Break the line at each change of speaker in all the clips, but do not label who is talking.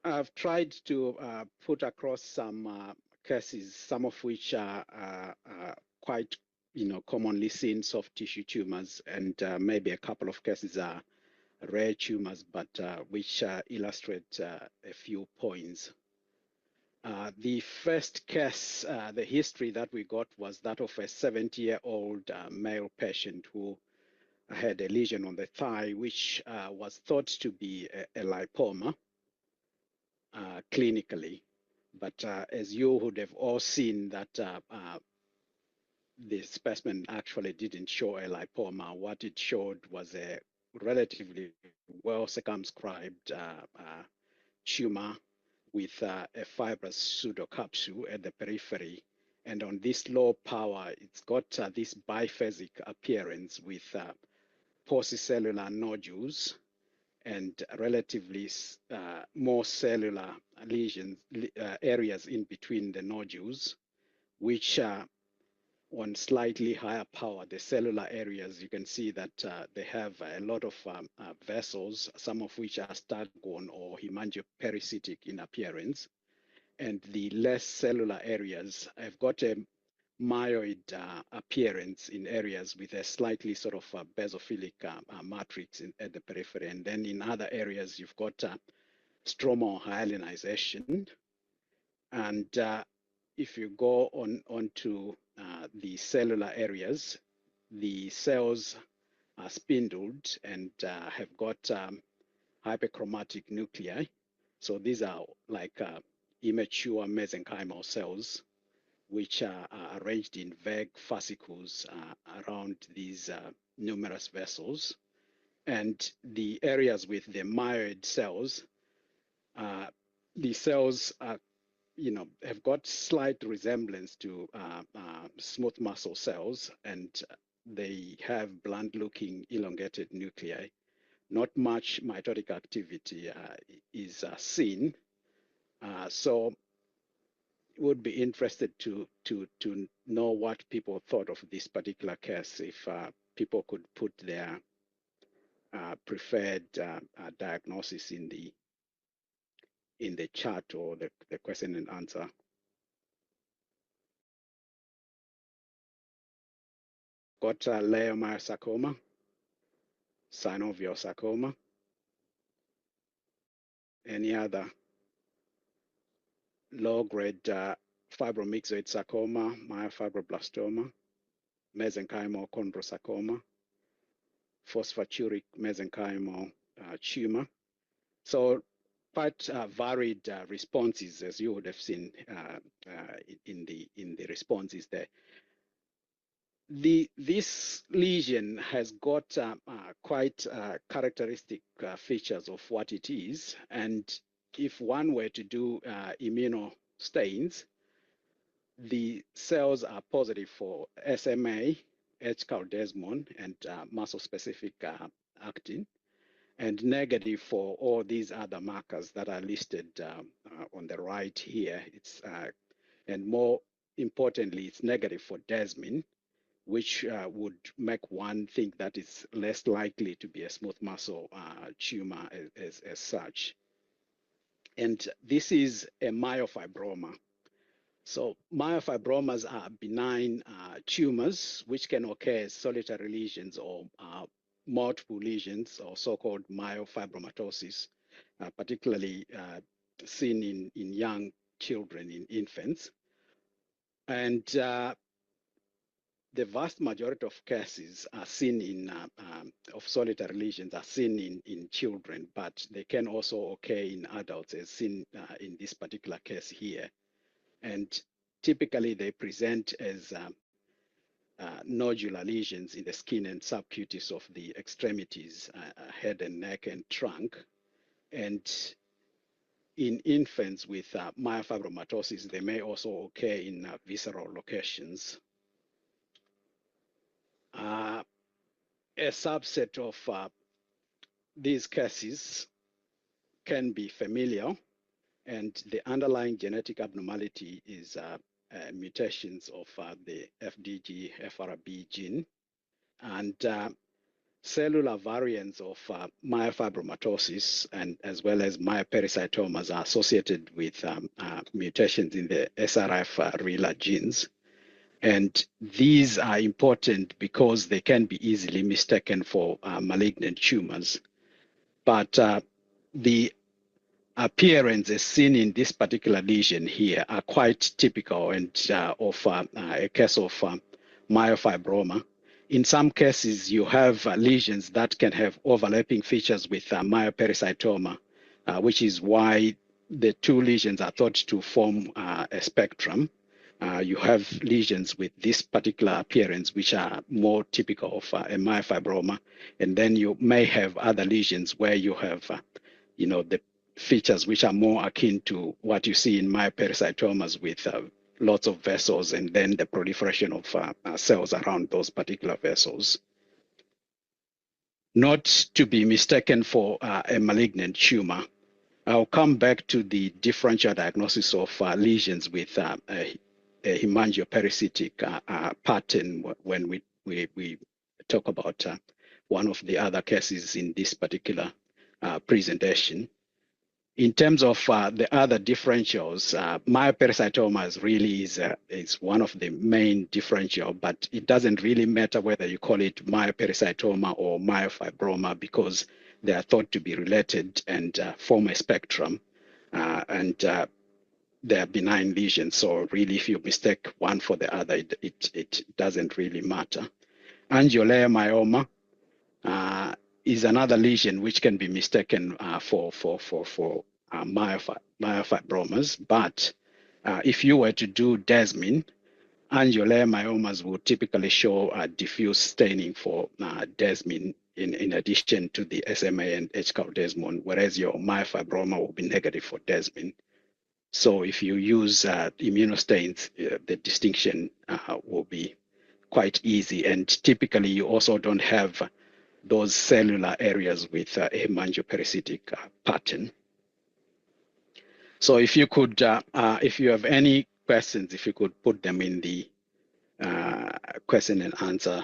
I've tried to put across some cases, some of which are quite, commonly seen soft tissue tumors, and maybe a couple of cases are rare tumors, but which illustrate a few points. The first case, the history that we got was that of a 70-year-old male patient who had a lesion on the thigh, which was thought to be a lipoma clinically. But as you would have all seen, that the specimen actually didn't show a lipoma. What it showed was a relatively well circumscribed tumor with a fibrous pseudocapsule at the periphery. And on this low power, it's got this biphasic appearance with paucicellular nodules and relatively more cellular lesions, areas in between the nodules, which on slightly higher power, the cellular areas, you can see that they have a lot of vessels, some of which are staghorn or hemangioparasitic in appearance. And the less cellular areas have got a myoid appearance in areas with a slightly sort of basophilic matrix at the periphery. And then in other areas, you've got stromal hyalinization. And if you go onto the cellular areas, the cells are spindled and have got hyperchromatic nuclei. So these are like immature mesenchymal cells, which are arranged in vague fascicles around these numerous vessels. And the areas with the myoid cells, the cells are, have got slight resemblance to smooth muscle cells, and they have blunt-looking elongated nuclei. Not much mitotic activity is seen. So would be interested to know what people thought of this particular case, if people could put their preferred diagnosis in the chat or the question and answer. Got leiomyosarcoma, synovial sarcoma, any other low-grade fibromyxoid sarcoma, myofibroblastoma, mesenchymal chondrosarcoma, phosphaturic mesenchymal tumor. So quite varied responses, as you would have seen in the responses there. This lesion has got quite characteristic features of what it is, and if one were to do immunostains, the cells are positive for SMA, H-caldesmon, and muscle-specific actin, and negative for all these other markers that are listed on the right here. It's and more importantly, it's negative for desmin, which would make one think that it's less likely to be a smooth muscle tumor as such. And this is a myofibroma. So myofibromas are benign tumors which can occur as solitary lesions or multiple lesions, or so-called myofibromatosis, particularly seen in young children, in infants. And the vast majority of cases are seen in of solitary lesions are seen in children, but they can also occur in adults, as seen in this particular case here. And typically they present as nodular lesions in the skin and subcutis of the extremities, head and neck and trunk. And in infants with myofibromatosis, they may also occur in visceral locations. A subset of these cases can be familial, and the underlying genetic abnormality is mutations of the FDG FRB gene. And cellular variants of myofibromatosis and as well as myopericytomas are associated with mutations in the SRF RILA genes. And these are important because they can be easily mistaken for malignant tumors. But the appearances seen in this particular lesion here are quite typical and of a case of myofibroma. In some cases, you have lesions that can have overlapping features with myopericytoma, which is why the two lesions are thought to form a spectrum. You have lesions with this particular appearance, which are more typical of a myofibroma, and then you may have other lesions where you have, the features which are more akin to what you see in myopericytomas with lots of vessels and then the proliferation of cells around those particular vessels. Not to be mistaken for a malignant tumor. I'll come back to the differential diagnosis of lesions with a hemangioparasitic pattern when we talk about one of the other cases in this particular presentation. In terms of the other differentials, myopericytomas really is one of the main differential, but it doesn't really matter whether you call it myopericytoma or myofibroma because they are thought to be related and form a spectrum, and they are benign lesions. So really, if you mistake one for the other, it doesn't really matter. Angioleiomyoma is another lesion which can be mistaken for myofibromas. But if you were to do desmin, angioleiomyomas will typically show diffuse staining for desmin in addition to the SMA and H-caldesmon, whereas your myofibroma will be negative for desmin. So if you use immunostains, the distinction will be quite easy. And typically, you also don't have those cellular areas with a hemangioparasitic pattern. So if you could, if you have any questions, if you could put them in the question and answer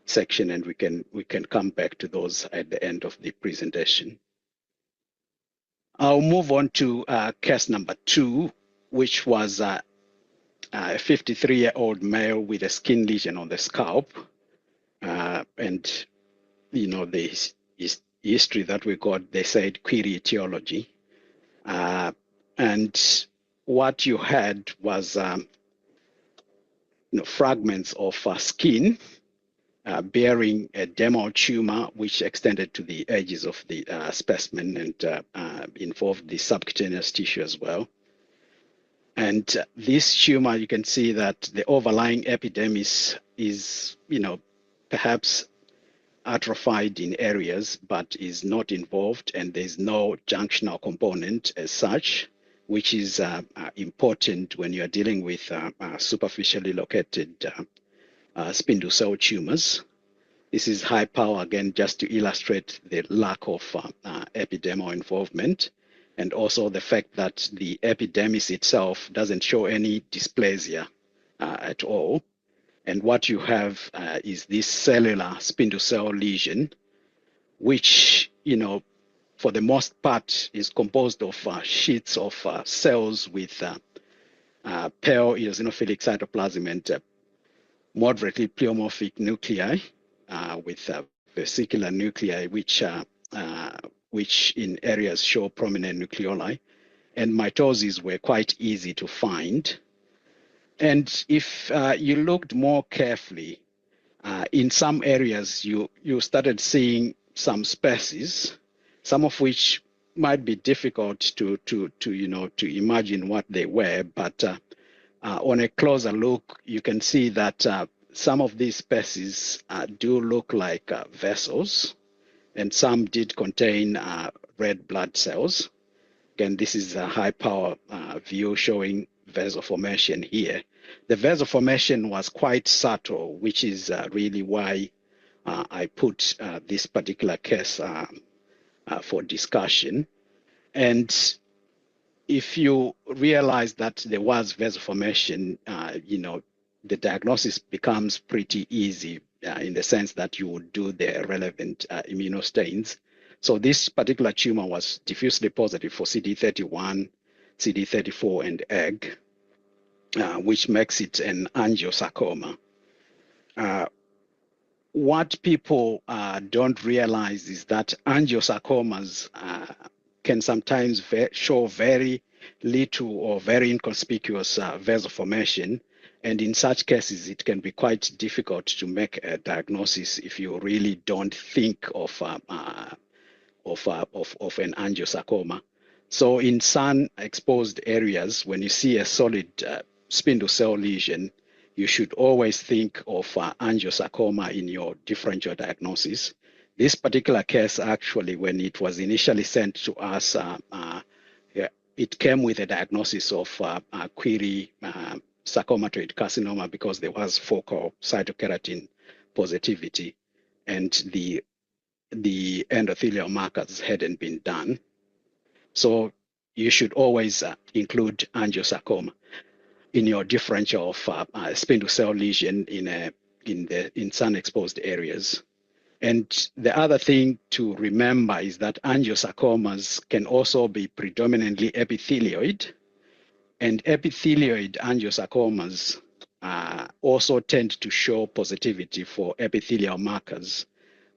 section, and we can come back to those at the end of the presentation. I'll move on to case number 2, which was a 53-year-old male with a skin lesion on the scalp. And, the history that we got, they said query etiology. And what you had was fragments of skin bearing a dermal tumor which extended to the edges of the specimen and involved the subcutaneous tissue as well. And this tumor, you can see that the overlying epidermis is, perhaps atrophied in areas, but is not involved, and there's no junctional component as such, which is important when you're dealing with superficially located spindle cell tumors. This is high power, again, just to illustrate the lack of epidermal involvement, and also the fact that the epidermis itself doesn't show any dysplasia at all. And what you have is this cellular spindle cell lesion, which, for the most part is composed of sheets of cells with pale eosinophilic cytoplasm and moderately pleomorphic nuclei with vesicular nuclei, which in areas show prominent nucleoli. And mitoses were quite easy to find. And if you looked more carefully, in some areas you started seeing some species, some of which might be difficult to imagine what they were, but on a closer look, you can see that some of these species do look like vessels, and some did contain red blood cells. Again, this is a high power view showing vessel formation here. The vessel formation was quite subtle, which is really why I put this particular case for discussion. And if you realize that there was vessel formation, the diagnosis becomes pretty easy in the sense that you would do the relevant immunostains. So this particular tumor was diffusely positive for CD31, CD34, and egg, which makes it an angiosarcoma. What people don't realize is that angiosarcomas can sometimes show very little or very inconspicuous vessel formation. And in such cases, it can be quite difficult to make a diagnosis if you really don't think of an angiosarcoma. So in sun-exposed areas, when you see a solid spindle cell lesion, you should always think of angiosarcoma in your differential diagnosis. This particular case, actually, when it was initially sent to us, it came with a diagnosis of query sarcomatoid carcinoma because there was focal cytokeratin positivity, and the endothelial markers hadn't been done. So you should always include angiosarcoma in your differential of spindle cell lesion in sun-exposed areas. And the other thing to remember is that angiosarcomas can also be predominantly epithelioid, and epithelioid angiosarcomas also tend to show positivity for epithelial markers,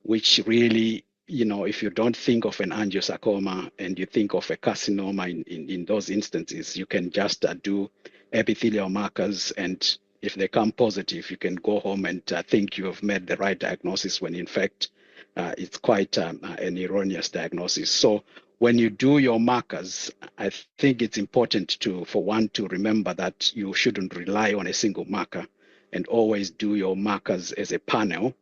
which really, if you don't think of an angiosarcoma and you think of a carcinoma in those instances, you can just do epithelial markers, and if they come positive, you can go home and think you have made the right diagnosis when in fact it's quite an erroneous diagnosis. So when you do your markers, I think it's important for one to remember that you shouldn't rely on a single marker and always do your markers as a panel.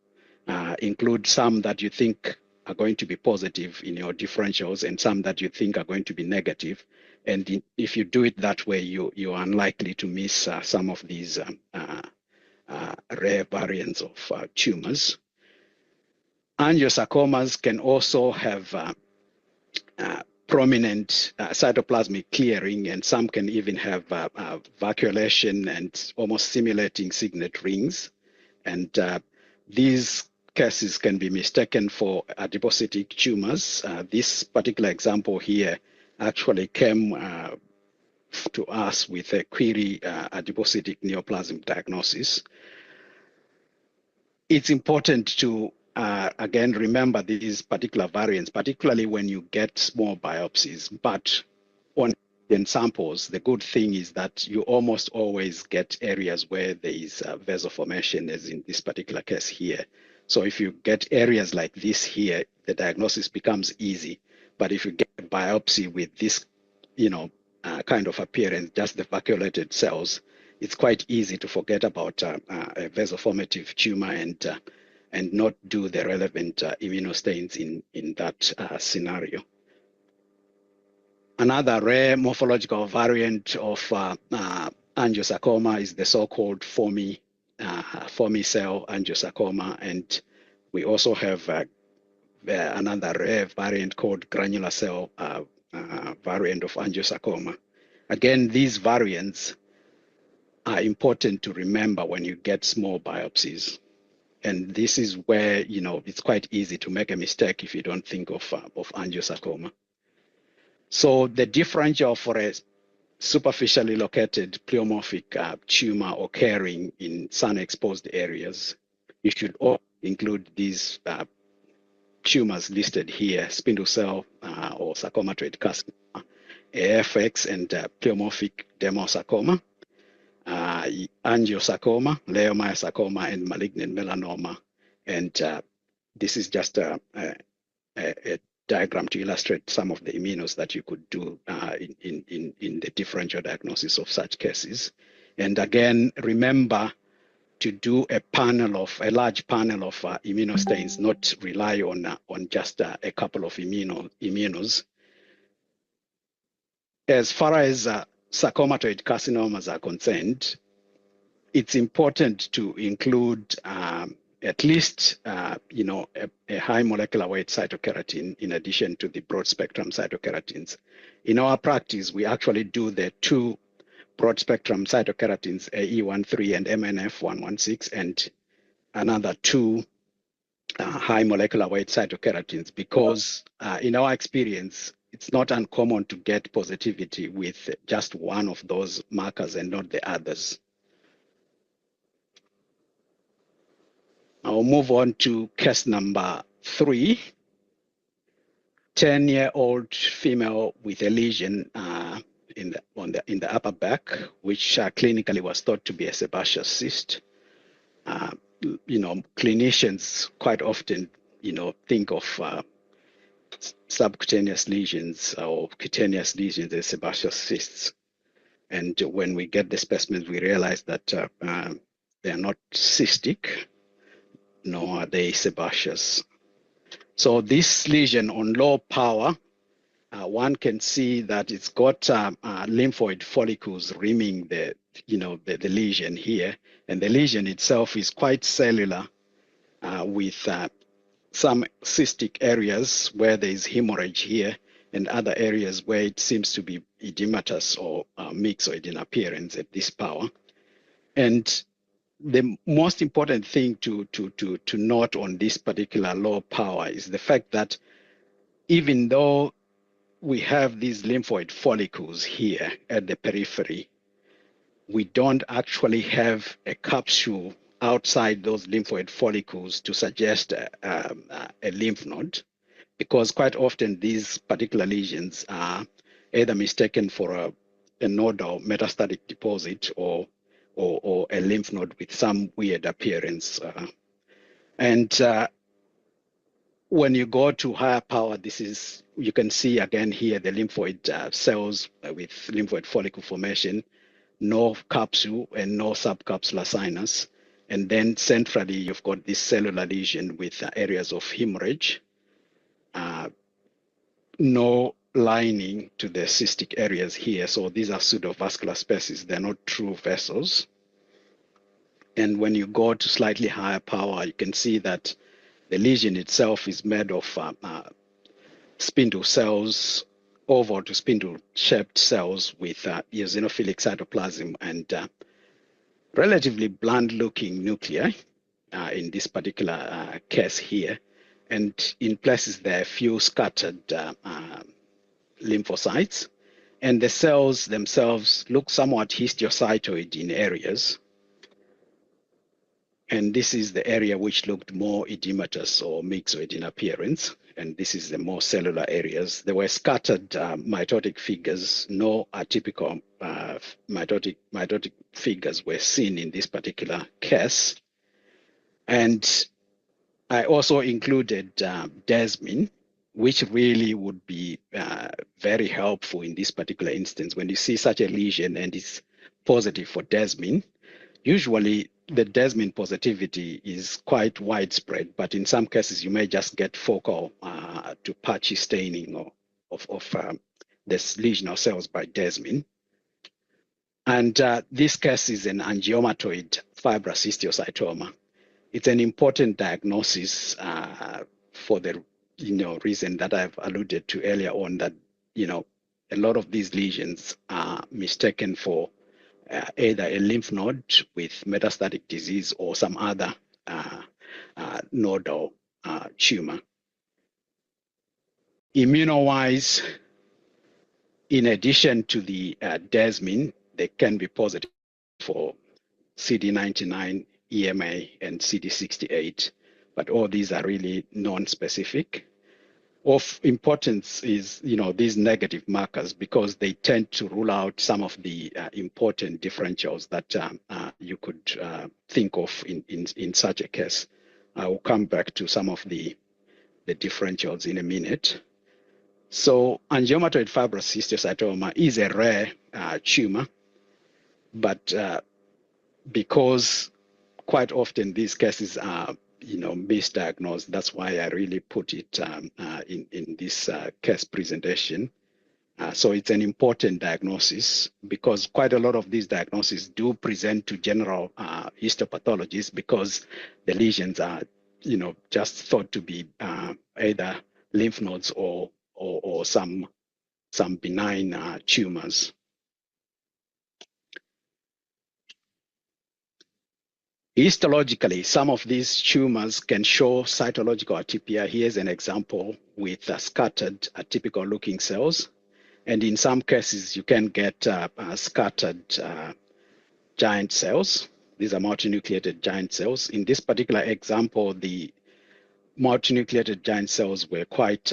Include some that you think are going to be positive in your differentials and some that you think are going to be negative. And if you do it that way, you are unlikely to miss some of these rare variants of tumors. Angiosarcomas can also have prominent cytoplasmic clearing, and some can even have vacuolation and almost simulating signet rings. And these cases can be mistaken for adipocytic tumors. This particular example here actually came to us with a query adipocytic neoplasm diagnosis. It's important to again remember these particular variants, particularly when you get small biopsies. But on samples, the good thing is that you almost always get areas where there is vessel formation, as in this particular case here. So if you get areas like this here, the diagnosis becomes easy. But if you get a biopsy with this, kind of appearance, just the vacuolated cells, it's quite easy to forget about a vessel-formative tumor and not do the relevant immunostains in that scenario. Another rare morphological variant of angiosarcoma is the so-called foamy cell angiosarcoma, and we also have another rare variant called granular cell variant of angiosarcoma. Again, these variants are important to remember when you get small biopsies. And this is where, it's quite easy to make a mistake if you don't think of angiosarcoma. So the differential for a superficially located pleomorphic tumor occurring in sun-exposed areas, you should also include these tumors listed here: spindle cell or sarcomatoid carcinoma, AFX, and pleomorphic dermosarcoma, angiosarcoma, leiomyosarcoma, and malignant melanoma. And this is just a diagram to illustrate some of the immunos that you could do in the differential diagnosis of such cases. And again, remember to do a large panel of immunostains, not rely on just a couple of immunos. As far as sarcomatoid carcinomas are concerned, it's important to include at least a high molecular weight cytokeratin in addition to the broad spectrum cytokeratins. In our practice, we actually do the two broad spectrum cytokeratins, AE13 and MNF116, and another two high molecular weight cytokeratins, because in our experience, it's not uncommon to get positivity with just one of those markers and not the others. I'll move on to case number 3. 10-year-old female with a lesion in the upper back, which clinically was thought to be a sebaceous cyst. Clinicians quite often, think of subcutaneous lesions or cutaneous lesions as sebaceous cysts. And when we get the specimens, we realize that they are not cystic, nor are they sebaceous. So this lesion on low power, one can see that it's got lymphoid follicles rimming the lesion here, and the lesion itself is quite cellular with some cystic areas where there is hemorrhage here, and other areas where it seems to be edematous or myxoid in appearance at this power. And the most important thing to note on this particular low power is the fact that even though we have these lymphoid follicles here at the periphery, we don't actually have a capsule outside those lymphoid follicles to suggest a lymph node, because quite often these particular lesions are either mistaken for a nodal metastatic deposit or a lymph node with some weird appearance. When you go to higher power, you can see again here the lymphoid cells with lymphoid follicle formation, no capsule and no subcapsular sinus. And then centrally, you've got this cellular lesion with areas of hemorrhage, no lining to the cystic areas here. So these are pseudovascular spaces. They're not true vessels. And when you go to slightly higher power, you can see that the lesion itself is made of spindle cells, oval to spindle shaped cells with eosinophilic cytoplasm and relatively bland looking nuclei in this particular case here. And in places there are a few scattered lymphocytes, and the cells themselves look somewhat histiocytoid in areas. And this is the area which looked more edematous or myxoid in appearance. And this is the more cellular areas. There were scattered mitotic figures. No atypical mitotic figures were seen in this particular case. And I also included desmin, which really would be very helpful in this particular instance. When you see such a lesion and it's positive for desmin, usually the desmin positivity is quite widespread, but in some cases you may just get focal to patchy staining of this lesional cells by desmin. And this case is an angiomatoid fibrous histiocytoma. It's an important diagnosis for the reason that I've alluded to earlier on, that a lot of these lesions are mistaken for either a lymph node with metastatic disease or some other nodal tumor. Immuno-wise, in addition to the desmin, they can be positive for CD99, EMA, and CD68, but all these are really non-specific. Of importance is, these negative markers, because they tend to rule out some of the important differentials that you could think of in such a case. I will come back to some of the differentials in a minute. So angiomatoid fibrous histiocytoma is a rare tumor, but because quite often these cases are misdiagnosed. That's why I really put it in this case presentation. So it's an important diagnosis, because quite a lot of these diagnoses do present to general histopathologists, because the lesions are just thought to be either lymph nodes or some benign tumors. Histologically, some of these tumors can show cytological atypia. Here's an example with scattered atypical looking cells. And in some cases, you can get scattered giant cells. These are multinucleated giant cells. In this particular example, the multinucleated giant cells were quite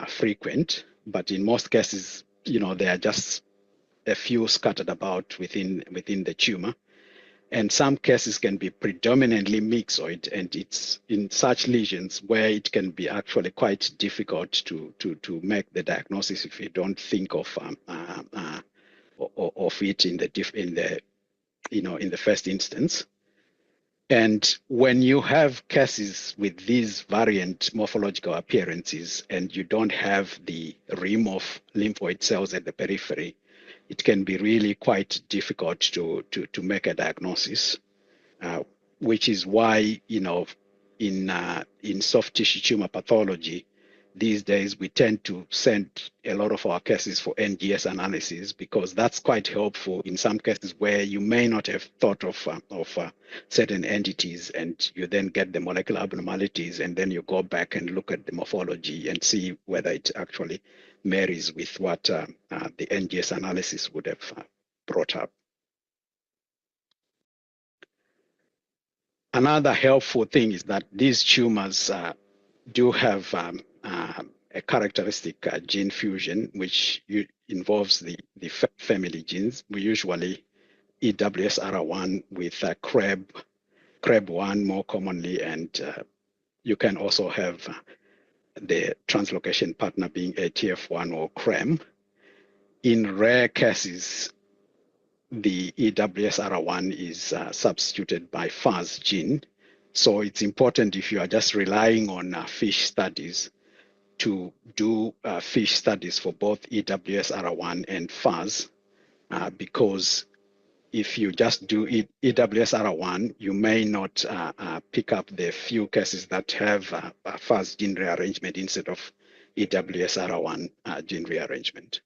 frequent, but in most cases, they are just a few scattered about within the tumor. And some cases can be predominantly myxoid, and it's in such lesions where it can be actually quite difficult to make the diagnosis if you don't think of it in the first instance. And when you have cases with these variant morphological appearances and you don't have the rim of lymphoid cells at the periphery, it can be really quite difficult to make a diagnosis, which is why, in soft tissue tumor pathology, these days we tend to send a lot of our cases for NGS analysis, because that's quite helpful in some cases where you may not have thought of certain entities, and you then get the molecular abnormalities, and then you go back and look at the morphology and see whether it actually marries with what the NGS analysis would have brought up. Another helpful thing is that these tumors do have a characteristic gene fusion, which involves the family genes. We usually EWSR1 with CREB1 more commonly, and you can also have the translocation partner being ATF1 or CREM. In rare cases, the EWSR1 is substituted by FAS gene. So it's important, if you are just relying on fish studies, to do fish studies for both EWSR1 and FAS, because if you just do EWSR1, you may not pick up the few cases that have FAS gene rearrangement instead of EWSR1 gene rearrangement.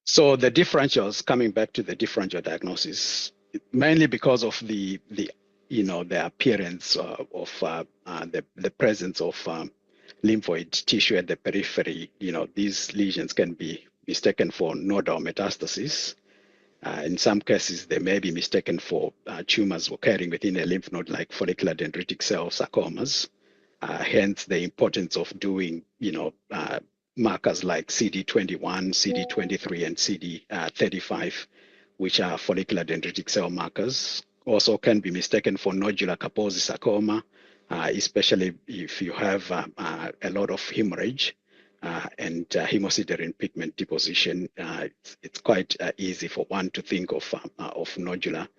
So the differentials, coming back to the differential diagnosis, mainly because of the appearance of the presence of lymphoid tissue at the periphery, these lesions can be mistaken for nodal metastasis. In some cases, they may be mistaken for tumors occurring within a lymph node, like follicular dendritic cell sarcomas. Hence, the importance of doing, markers like CD21, CD23, and CD35, which are follicular dendritic cell markers. Also can be mistaken for nodular Kaposi sarcoma, especially if you have a lot of hemorrhage and hemosiderin pigment deposition. It's quite easy for one to think of nodular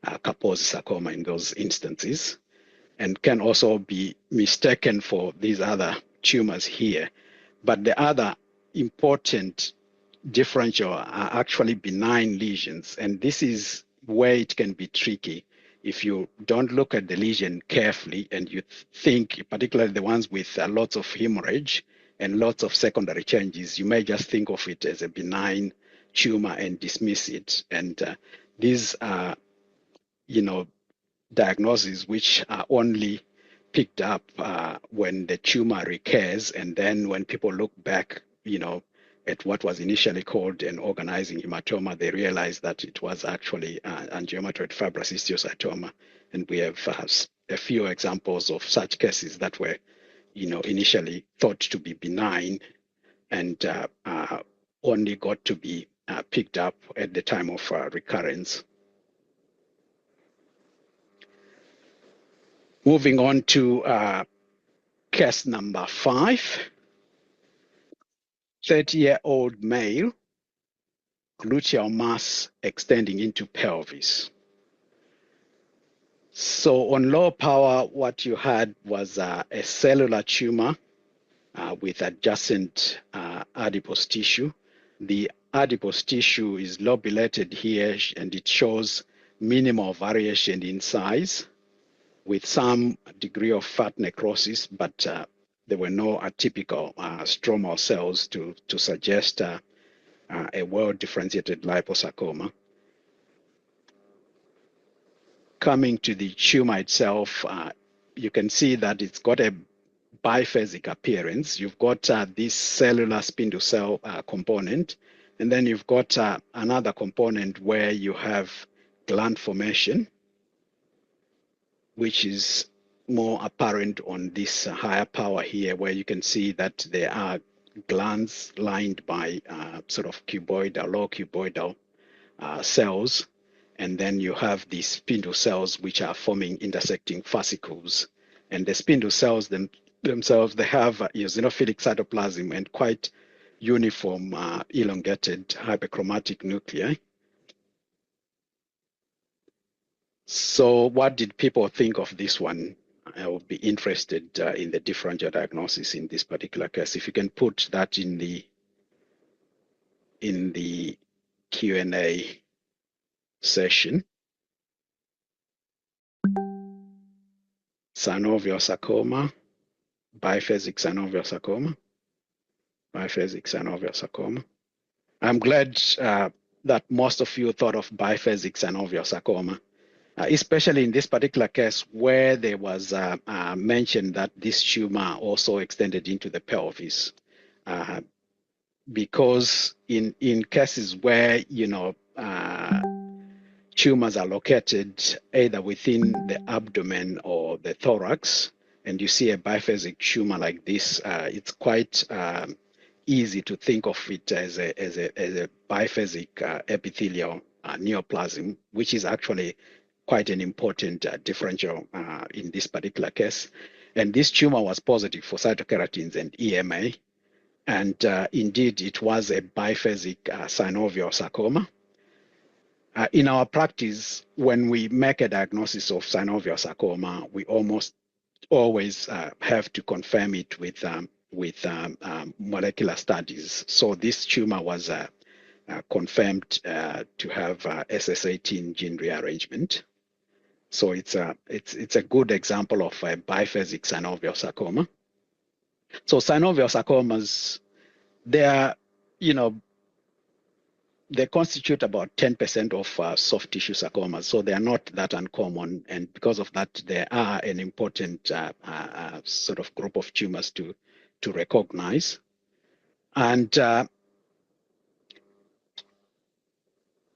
Kaposi sarcoma in those instances, and can also be mistaken for these other tumors here. But the other important differential are actually benign lesions, and this is where it can be tricky. If you don't look at the lesion carefully and you think, particularly the ones with lots of hemorrhage and lots of secondary changes, you may just think of it as a benign tumor and dismiss it. And these are, diagnoses which are only picked up when the tumor recurs, and then when people look back, at what was initially called an organizing hematoma, they realized that it was actually angiomatoid fibrous histiocytoma. And we have a few examples of such cases that were, initially thought to be benign, and only got to be picked up at the time of recurrence. Moving on to case number 5, 30-year-old male, gluteal mass extending into pelvis. So on low power, what you had was a cellular tumor with adjacent adipose tissue. The adipose tissue is lobulated here, and it shows minimal variation in size with some degree of fat necrosis, but there were no atypical stromal cells to suggest a well-differentiated liposarcoma. Coming to the tumor itself, you can see that it's got a biphasic appearance. You've got this cellular spindle cell component, and then you've got another component where you have gland formation, which is more apparent on this higher power here, where you can see that there are glands lined by sort of cuboidal, low cuboidal cells. And then you have these spindle cells which are forming intersecting fascicles. And the spindle cells themselves, they have eosinophilic cytoplasm and quite uniform elongated hyperchromatic nuclei. So what did people think of this one? I would be interested in the differential diagnosis in this particular case. If you can put that in the Q&A session. Synovial sarcoma, biphasic synovial sarcoma, biphasic synovial sarcoma. I'm glad that most of you thought of biphasic synovial sarcoma, especially in this particular case where there was mentioned that this tumor also extended into the pelvis. Because in cases where, tumors are located either within the abdomen or the thorax, and you see a biphasic tumor like this, it's quite easy to think of it as a biphasic epithelial neoplasm, which is actually quite an important differential in this particular case. And this tumor was positive for cytokeratins and EMA, and indeed it was a biphasic synovial sarcoma. In our practice, when we make a diagnosis of synovial sarcoma, we almost always have to confirm it with molecular studies. So this tumor was confirmed to have SS18 gene rearrangement. So it's a good example of a biphasic synovial sarcoma. So synovial sarcomas, they constitute about 10% of soft tissue sarcomas, so they are not that uncommon. And because of that, they are an important sort of group of tumors to recognize. And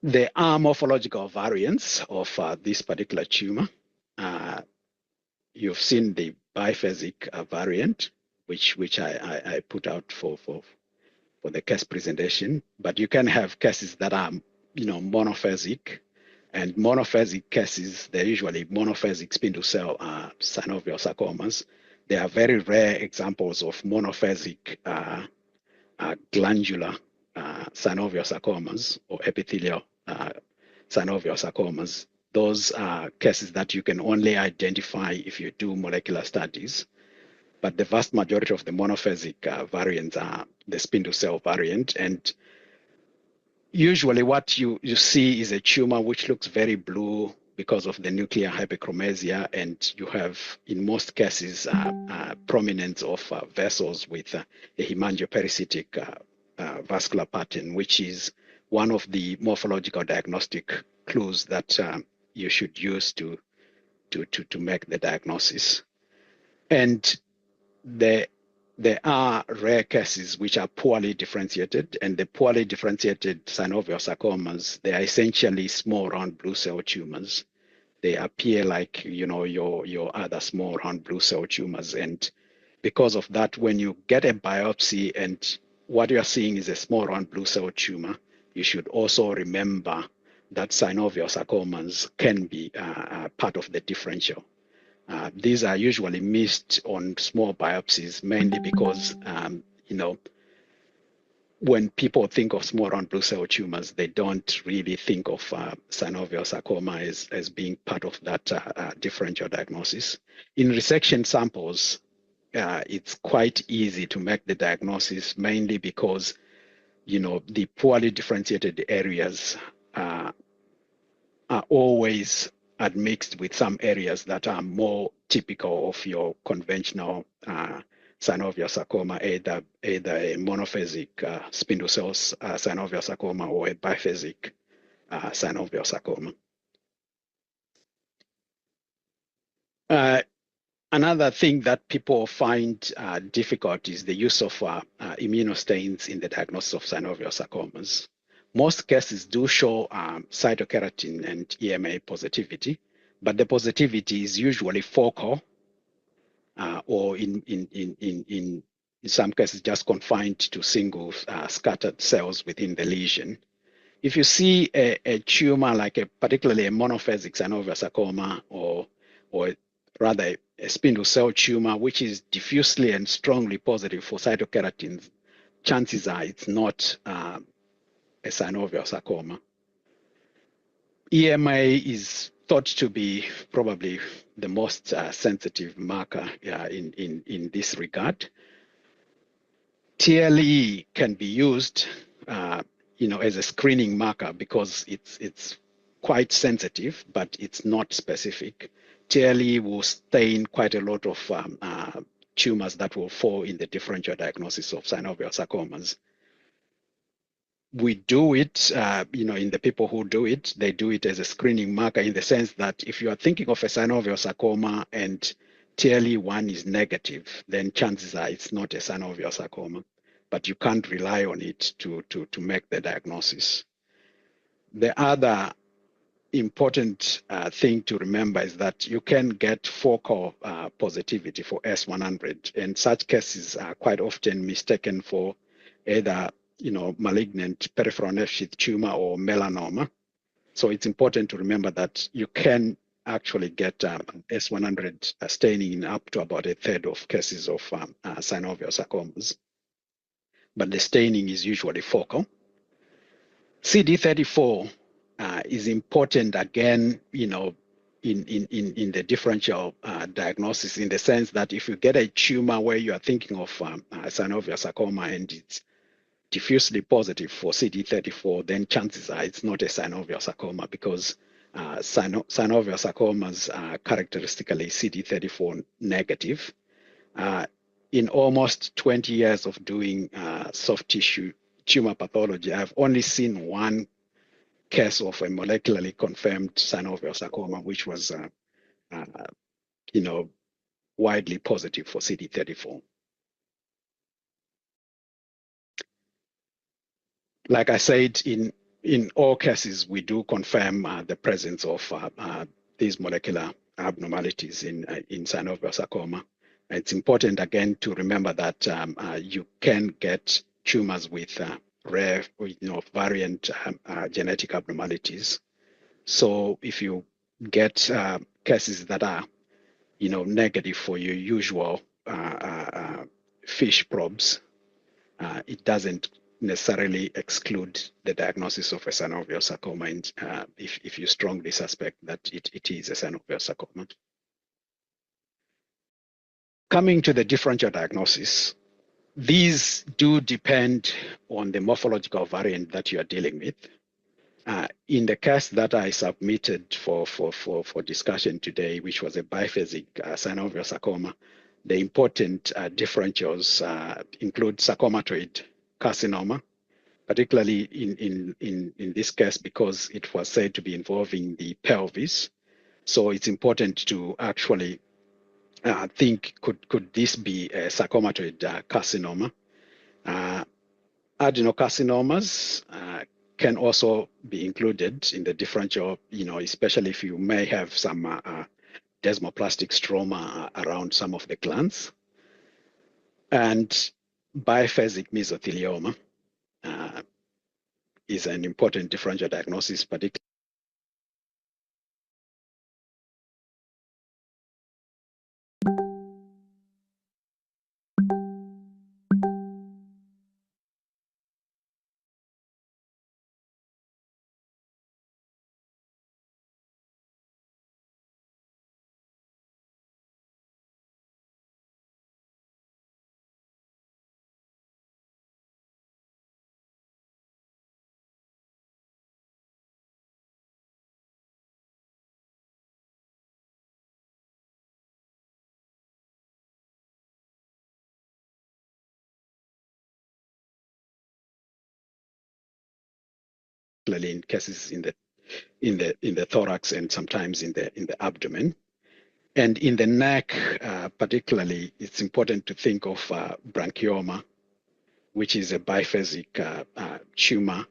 there are morphological variants of this particular tumor. You've seen the biphasic variant, which I put out for the case presentation, but you can have cases that are, monophasic, and monophasic cases, they're usually monophasic spindle cell synovial sarcomas. They are very rare examples of monophasic glandular synovial sarcomas or epithelial synovial sarcomas. Those are cases that you can only identify if you do molecular studies. But the vast majority of the monophasic variants are the spindle cell variant. And usually what you see is a tumor which looks very blue because of the nuclear hyperchromasia. And you have, in most cases, prominence of vessels with a hemangioparasitic vascular pattern, which is one of the morphological diagnostic clues that you should use to make the diagnosis. And there are rare cases which are poorly differentiated, and the poorly differentiated synovial sarcomas, they are essentially small round blue cell tumors. They appear like, your other small round blue cell tumors. And because of that, when you get a biopsy and what you're seeing is a small round blue cell tumor, you should also remember that synovial sarcomas can be part of the differential. These are usually missed on small biopsies, mainly because, when people think of small round blue cell tumors, they don't really think of synovial sarcoma as being part of that differential diagnosis. In resection samples, it's quite easy to make the diagnosis, mainly because, the poorly differentiated areas are always admixed with some areas that are more typical of your conventional synovial sarcoma, either a monophasic spindle cell synovial sarcoma or a biphasic synovial sarcoma. Another thing that people find difficult is the use of immunostains in the diagnosis of synovial sarcomas. Most cases do show cytokeratin and EMA positivity, but the positivity is usually focal or in some cases just confined to single scattered cells within the lesion. If you see a tumor like particularly a monophasic synovial sarcoma or rather a spindle cell tumor which is diffusely and strongly positive for cytokeratins, chances are it's not a synovial sarcoma. EMA is thought to be probably the most sensitive marker in this regard. TLE can be used, as a screening marker because it's quite sensitive, but it's not specific. TLE will stain quite a lot of tumors that will fall in the differential diagnosis of synovial sarcomas. We do it, in the people who do it, they do it as a screening marker in the sense that if you are thinking of a synovial sarcoma and TLE1 is negative, then chances are it's not a synovial sarcoma, but you can't rely on it to make the diagnosis. The other important thing to remember is that you can get focal positivity for S100, and such cases are quite often mistaken for either malignant peripheral nerve sheath tumor or melanoma. So it's important to remember that you can actually get S100 staining in up to about a third of cases of synovial sarcomas. But the staining is usually focal. CD34 is important again, in the differential diagnosis, in the sense that if you get a tumor where you are thinking of synovial sarcoma and it's diffusely positive for CD34, then chances are it's not a synovial sarcoma because synovial sarcomas are characteristically CD34 negative. In almost 20 years of doing soft tissue tumor pathology, I've only seen one case of a molecularly confirmed synovial sarcoma, which was, widely positive for CD34. Like I said, in all cases, we do confirm the presence of these molecular abnormalities in synovial sarcoma. It's important again to remember that you can get tumors with rare, variant genetic abnormalities. So if you get cases that are, negative for your usual FISH probes, it doesn't necessarily exclude the diagnosis of a synovial sarcoma if you strongly suspect that it is a synovial sarcoma. Coming to the differential diagnosis, these do depend on the morphological variant that you are dealing with. In the case that I submitted for discussion today, which was a biphasic synovial sarcoma, the important differentials include sarcomatoid carcinoma, particularly in this case because it was said to be involving the pelvis. So it's important to actually think, could this be a sarcomatoid carcinoma? Adenocarcinomas can also be included in the differential, especially if you may have some desmoplastic stroma around some of the glands. And biphasic mesothelioma is an important differential diagnosis, particularly particularly in cases in the thorax and sometimes in the abdomen. And in the neck, particularly, it's important to think of branchioma, which is a biphasic tumor,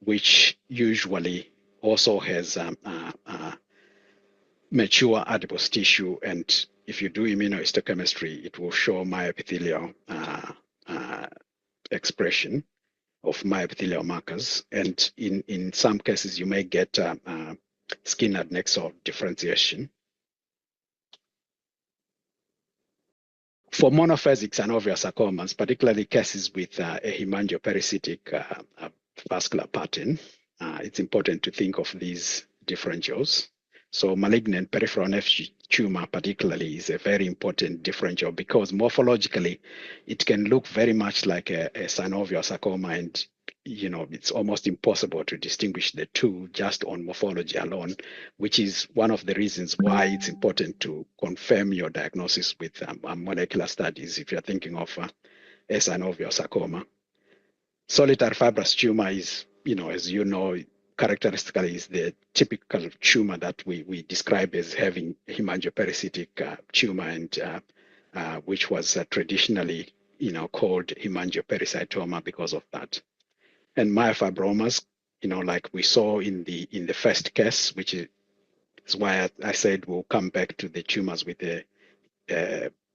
which usually also has mature adipose tissue. And if you do immunohistochemistry, it will show myepithelial expression of myepithelial markers. And in some cases, you may get skin adnexal differentiation. For monophasic synovial sarcomas, particularly cases with a hemangioparasitic vascular pattern, it's important to think of these differentials. So malignant peripheral nerve tumor particularly is a very important differential because morphologically, it can look very much like a synovial sarcoma, and it's almost impossible to distinguish the two just on morphology alone, which is one of the reasons why it's important to confirm your diagnosis with molecular studies if you're thinking of a synovial sarcoma. Solitary fibrous tumor is, as you know, characteristically is the typical tumor that we describe as having hemangioparasitic tumor, and which was traditionally, called hemangiopericytoma because of that. And myofibromas, like we saw in the first case, which is why I said we'll come back to the tumors with a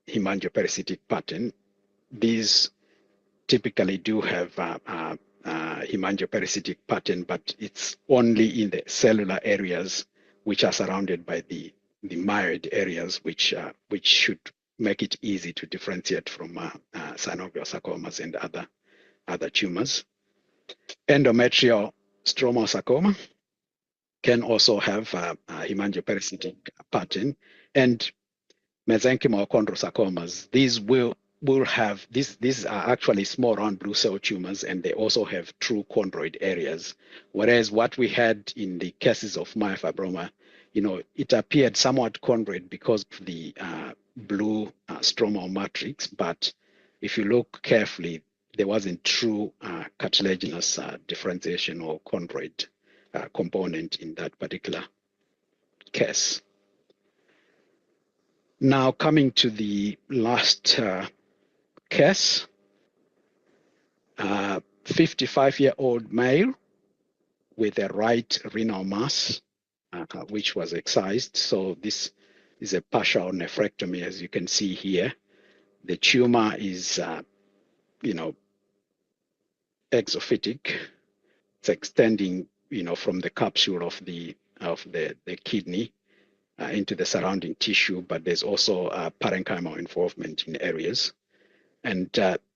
hemangioparasitic pattern. These typically do have hemangioparasitic pattern, but it's only in the cellular areas which are surrounded by the myeloid areas, which should make it easy to differentiate from synovial sarcomas and other tumors. Endometrial stromal sarcoma can also have a hemangioparasitic pattern, and mesenchymal chondrosarcomas, these will have these are actually small round blue cell tumors, and they also have true chondroid areas. Whereas what we had in the cases of myofibroma, it appeared somewhat chondroid because of the blue stromal matrix, but if you look carefully, there wasn't true cartilaginous differentiation or chondroid component in that particular case. Now coming to the last case, 55-year-old male with a right renal mass, which was excised. So this is a partial nephrectomy, as you can see here. The tumor is, exophytic. It's extending, from the capsule of the kidney into the surrounding tissue, but there's also parenchymal involvement in areas. And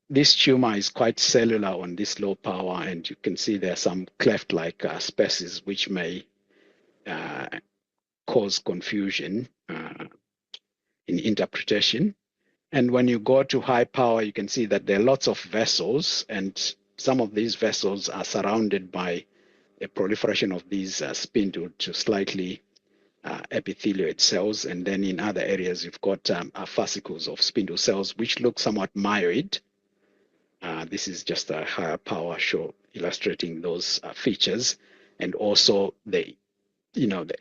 this tumor is quite cellular on this low power, and you can see there are some cleft-like spaces which may cause confusion in interpretation. And when you go to high power, you can see that there are lots of vessels, and some of these vessels are surrounded by a proliferation of these spindle to slightly epithelioid cells. And then in other areas, you've got fascicles of spindle cells, which look somewhat myoid. This is just a higher power show illustrating those features, and also the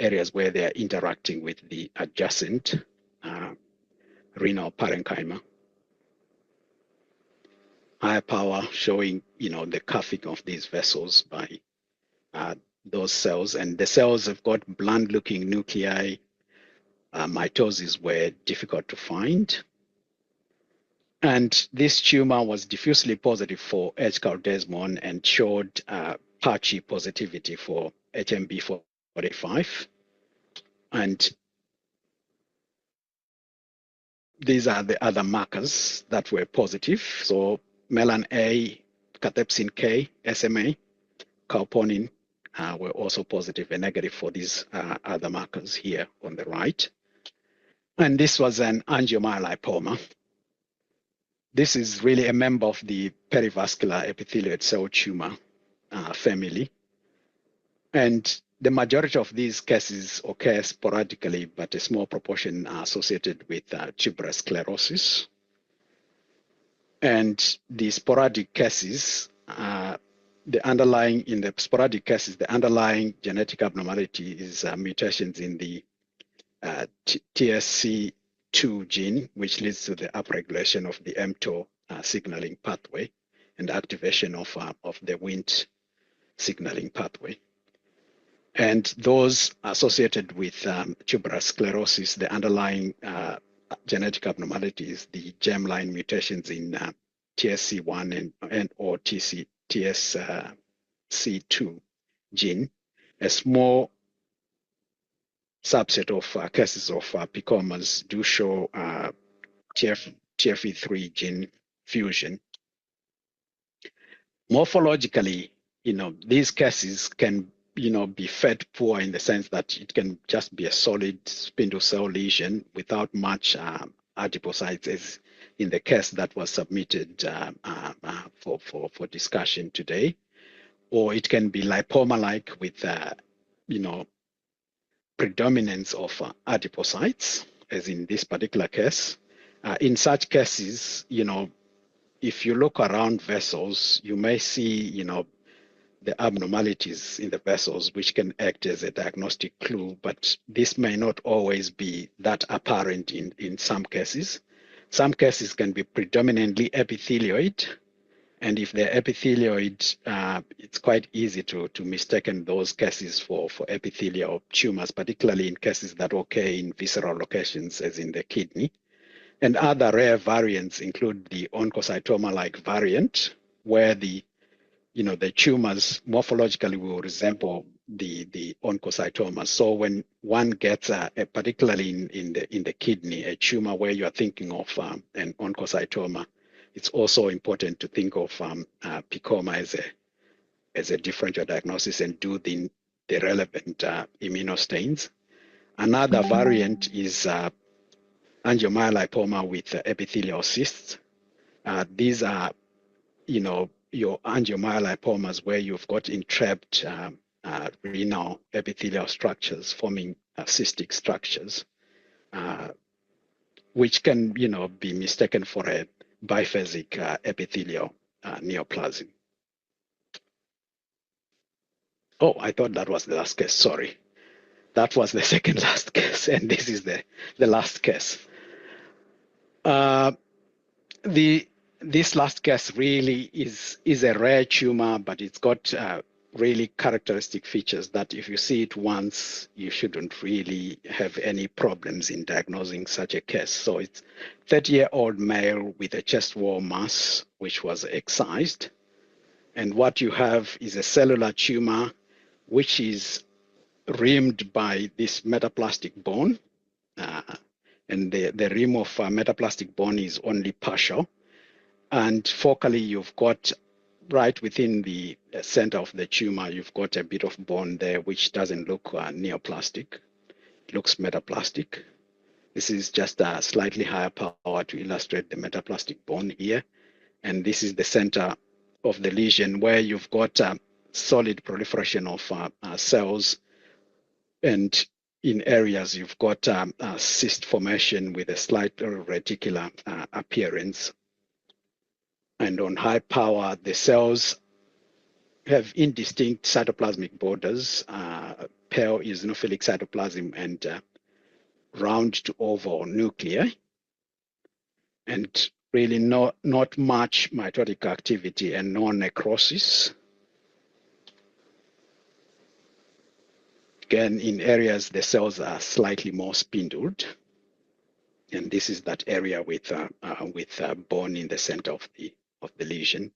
areas where they are interacting with the adjacent renal parenchyma. Higher power showing the cuffing of these vessels by those cells, and the cells have got blunt-looking nuclei. Mitosis were difficult to find. And this tumor was diffusely positive for H-caldesmon and showed patchy positivity for HMB45. And these are the other markers that were positive. So melan A, cathepsin K, SMA, calponin were also positive and negative for these other markers here on the right. And this was an angiomyolipoma. This is really a member of the perivascular epithelioid cell tumor family. And the majority of these cases occur sporadically, but a small proportion are associated with tuberous sclerosis. And the sporadic cases the underlying, in the sporadic cases, the underlying genetic abnormality is mutations in the TSC2 gene, which leads to the upregulation of the mTOR signaling pathway and activation of the Wnt signaling pathway. And those associated with tuberous sclerosis, the underlying genetic abnormalities, the germline mutations in TSC1 and or TSC2 gene, a small subset of cases of picomas do show TFE3 gene fusion. Morphologically, these cases can, be fed poor in the sense that it can just be a solid spindle cell lesion without much adipocytes, as in the case that was submitted for discussion today. Or it can be lipoma-like with, predominance of adipocytes, as in this particular case. In such cases, if you look around vessels, you may see, the abnormalities in the vessels, which can act as a diagnostic clue, but this may not always be that apparent in some cases. Some cases can be predominantly epithelioid, and if they're epithelioid, it's quite easy to mistaken those cases for epithelial tumors, particularly in cases that occur in visceral locations, as in the kidney. And other rare variants include the oncocytoma-like variant, where the tumors morphologically will resemble the oncocytoma. So when one gets particularly in the kidney, a tumor where you are thinking of an oncocytoma, it's also important to think of picoma as a differential diagnosis and do the relevant immunostains. Another variant is angiomyolipoma with epithelial cysts. These are, your angiomyolipomas where you've got entrapped renal epithelial structures forming cystic structures, which can, be mistaken for a biphasic epithelial neoplasm. Oh, I thought that was the last case. Sorry. That was the second last case, and this is the last case. This last case really is a rare tumor, but it's got really characteristic features that if you see it once, you shouldn't really have any problems in diagnosing such a case. So it's 30-year-old male with a chest wall mass, which was excised. And what you have is a cellular tumor, which is rimmed by this metaplastic bone. And the rim of metaplastic bone is only partial. And focally, you've got right within the center of the tumor, you've got a bit of bone there, which doesn't look neoplastic. It looks metaplastic. This is just a slightly higher power to illustrate the metaplastic bone here. And this is the center of the lesion where you've got solid proliferation of cells. And in areas, you've got cyst formation with a slight reticular appearance. And on high power, the cells have indistinct cytoplasmic borders, pale eosinophilic cytoplasm, and round to oval nuclei, and really not much mitotic activity and no necrosis. Again, in areas, the cells are slightly more spindled. And this is that area with bone in the center of the lesion.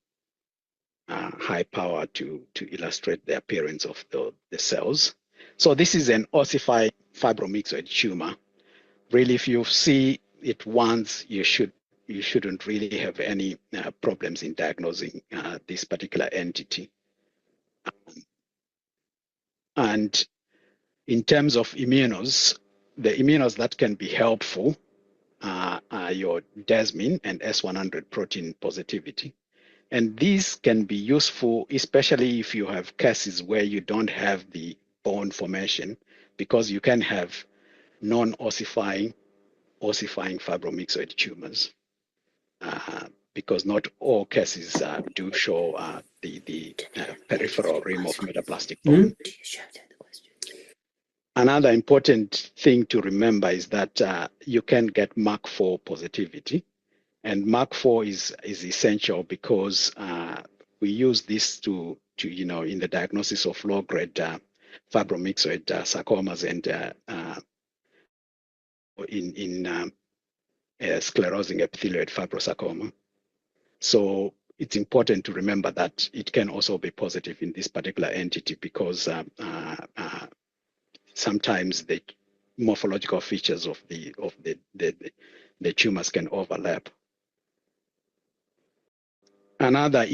High power to illustrate the appearance of the cells. So this is an ossified fibromyxoid tumor. Really, if you see it once, you shouldn't really have any problems in diagnosing this particular entity. And in terms of immunos, the immunos that can be helpful are your desmin and S100 protein positivity. And these can be useful, especially if you have cases where you don't have the bone formation, because you can have non-ossifying, ossifying fibromyxoid tumors. because not all cases do show the peripheral rim of metaplastic bone. Another important thing to remember is that you can get MARC4 positivity, and MARC4 is essential because we use this to in the diagnosis of low-grade fibromyxoid sarcomas and in sclerosing epithelioid fibrosarcoma. So it's important to remember that it can also be positive in this particular entity because sometimes the morphological features of the tumors can overlap. Another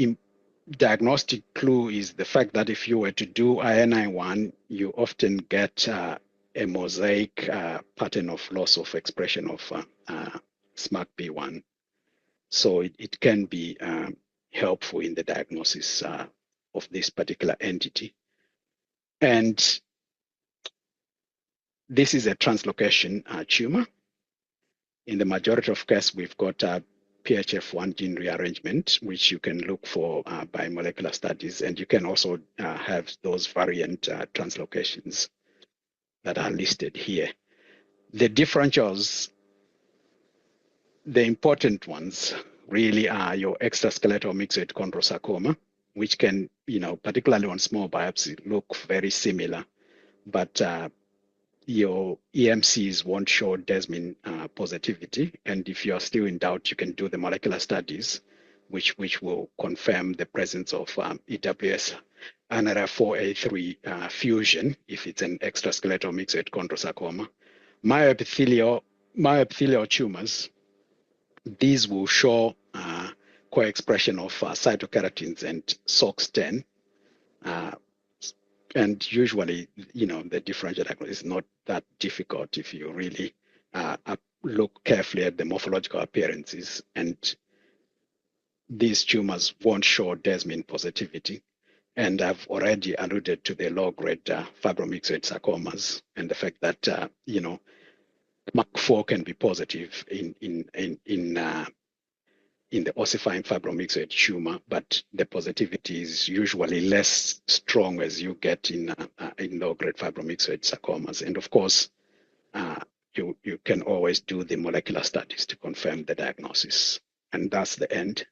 diagnostic clue is the fact that if you were to do INI1, you often get a mosaic pattern of loss of expression of SMARCB1. So it can be helpful in the diagnosis of this particular entity. And this is a translocation tumor. In the majority of cases, we've got a PHF1 gene rearrangement, which you can look for by molecular studies. And you can also have those variant translocations that are listed here. The differentials, the important ones really are your extraskeletal myxoid chondrosarcoma, which can, particularly on small biopsy, look very similar, but your EMCs won't show desmin positivity. And if you're still in doubt, you can do the molecular studies, which will confirm the presence of EWS NRF4A3 fusion if it's an extraskeletal myxoid chondrosarcoma. Myoepithelial tumors, these will show co-expression of cytokeratins and SOX10. And usually, the differential diagnosis is not that difficult if you really look carefully at the morphological appearances. And these tumors won't show desmin positivity. And I've already alluded to the low-grade fibromyxoid sarcomas and the fact that, MARC4 can be positive in the ossifying fibromyxoid tumor, but the positivity is usually less strong as you get in low-grade fibromyxoid sarcomas. And of course, you can always do the molecular studies to confirm the diagnosis. And that's the end.